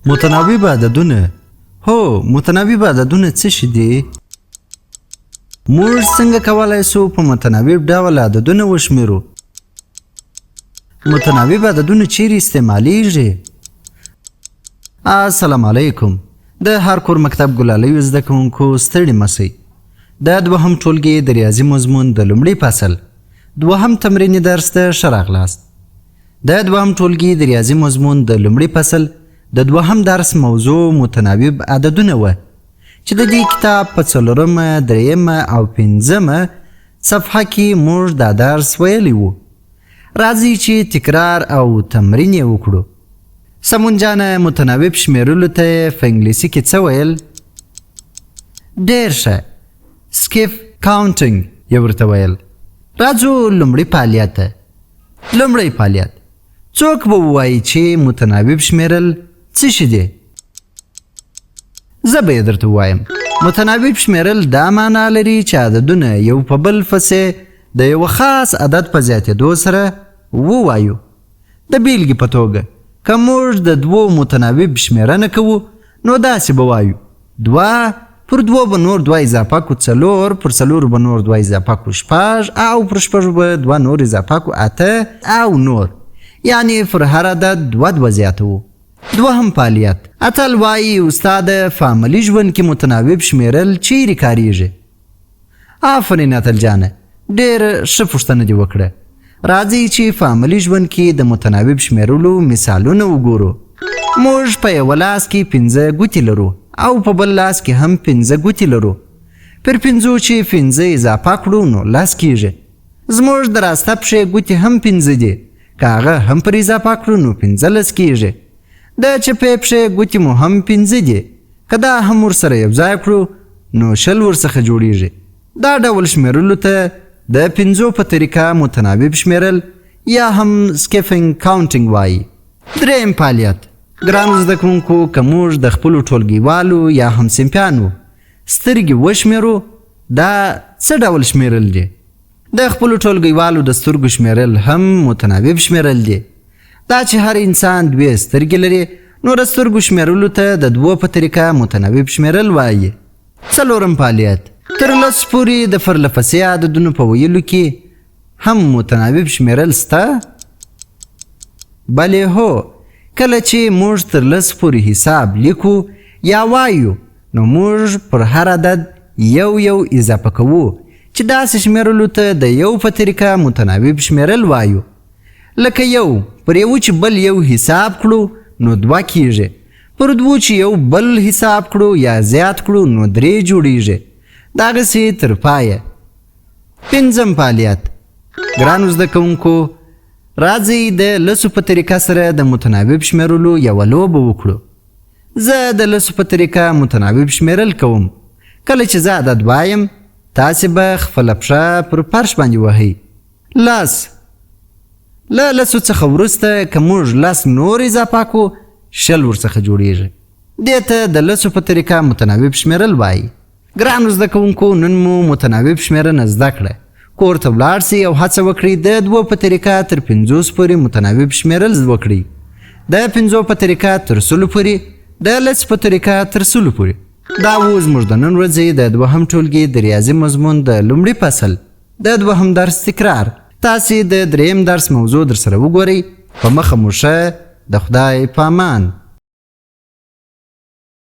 متناوب عددونه. هو متناوب عددونه څه شي دي؟ موږ څنګه کولای شو په متناوب ډول عددونه وشمیرو؟ متناوب عددونه چیرې استعمالیږي؟ السلام علیکم. د هارکور مکتب ګلالیو زده کوونکو ستړي مسئ. د دوهم ټولګي د ریاضي مضمون د لومړي فصل دوهم تمریني درس ته ښه راغلاست. د دوهم ټولګي د ریاضي مضمون د لومړي فصل د دوهم درس موضوع متناوب عددونه وه چې د دې کتاب په 4مه، 3مه او 5مه صفحه کې موږ دا درس ویلی وو. راځئ چې تکرار او تمرین یې وکړو. سمون جانه متناوب شمیرلو ته په انګلیسي کې څه ویل؟ ډېر ښه. سکیف کاونټینګ یې ورته ویل. راځو لومړي فعالیت ته. لومړی فعالیت. څوک به ووایي چې متناوب شمیرل څه شي دی؟ زه به یې درته ووایم. متناوب شمیرل دا معنا لري چې عددونه یو په بل پسې د یو خاص عدد په زیاتېدو سره ووایو. د بیلګې په توګه که موږ د دوو متناوب شمیرنه کوو نو داسې به وایو: 2 پر 2 به نور 2 اضافه کو 4 پر 4 به نور 2 اضافه کو 6 او پر 6 به 2 نور اضافه کو 8 او نور. یعنی پر هر عدد 2 زیاتوو. دوهم فعالیت. اتل وایي استاد په عملي ژوند کې متناوب شمیرل چیرې کاریږي؟ آفرین اتل جانه، ډېر ښه پوښتنه دې وکړه. راځئ چې په عملي ژوند کې د متناوب شمیرلو مثالونه وګورو. موږ په یو لاس کې 5 ګوتې لرو او په بل لاس کې هم 5 ګوتې لرو. پر 5 چې 5 اضافه کړو نو 10 کیږي. زموږ د راسته پښې ګوتې هم 5 دي. که هغه هم پر اضافه کړو نو 15 کیږي. د چپې پښې ګوتې مو هم 5 دي. که دا هم ورسره یو ځای کړو نو 20 ورڅخه جوړیږي. دا ډول شمیرلو ته د 5 په طریقه متناوب شمیرل یا هم سکیفینګ کاونټینګ وایي. دریم فعالیت. ګرانو زده کوونکو، که موږ د خپلو ټولګیوالو یا همصنفیانو سترګې وشمیرو، دا څه ډول شمیرل دي؟ د خپلو ټولګیوالو د سترګو شمیرل هم متناوب شمیرل دي. دا چې هر انسان 2 سترګې لري نو د سترګو شمیرلو ته د 2 په طریقه متناوب شمیرل وایي. څلورم فعالیت. تر 10 پورې د پرلهپسې عددونو په ویلو کې هم متناوب شمیرل سته؟ بلې هو. کله چې موږ تر 10 پورې حساب لیکو یا وایو نو موږ پر هر عدد یو اضافه کوو چې داسې شمیرلو ته د 1 په طریقه متناوب شمیرل وایو. لکه 1 پر 1 چې بل 1 حساب کړو نو 2 کیږي. پر 2 چې یو بل حساب کړو یا زیات کړو نو 3 جوړیږي. دغسې تر پایه. 5م فعالیت. ګرانو زده کوونکو، راځئ د 10 په طریقه سره د متناوب شمیرلو یوه لوبه وکړو. زه د 10 په طریقه متناوب شمیرل کوم. کله چې زه عدد وایم تاسې به خپله پښه پر فرش باندې وهئ. 10. له 10 څخه وروسته که موږ 10 نور اضافه کو 20 ورڅخه جوړیږي. دې ته د 10 په طریقه متناوب شمیرل وایي. ګرانو زده کوونکو، نن مو متناوب شمیرنه زده کړه. کور ته ولاړ سئ او هڅه وکړئ د 2 په طریقه تر 50 پورې متناوب شمیرل وکړئ. د 5 په طریقه تر 100 پورې، د 10 په طریقه تر 100 پورې. دا و زموږ د نن ورځې د دوهم ټولګي د ریاضي مضمون د لومړي فصل د دوهم درس تکرار. تاسې د 3م درس موضوع در سره وګورئ. په مخه مو ښه. د خدای په امان.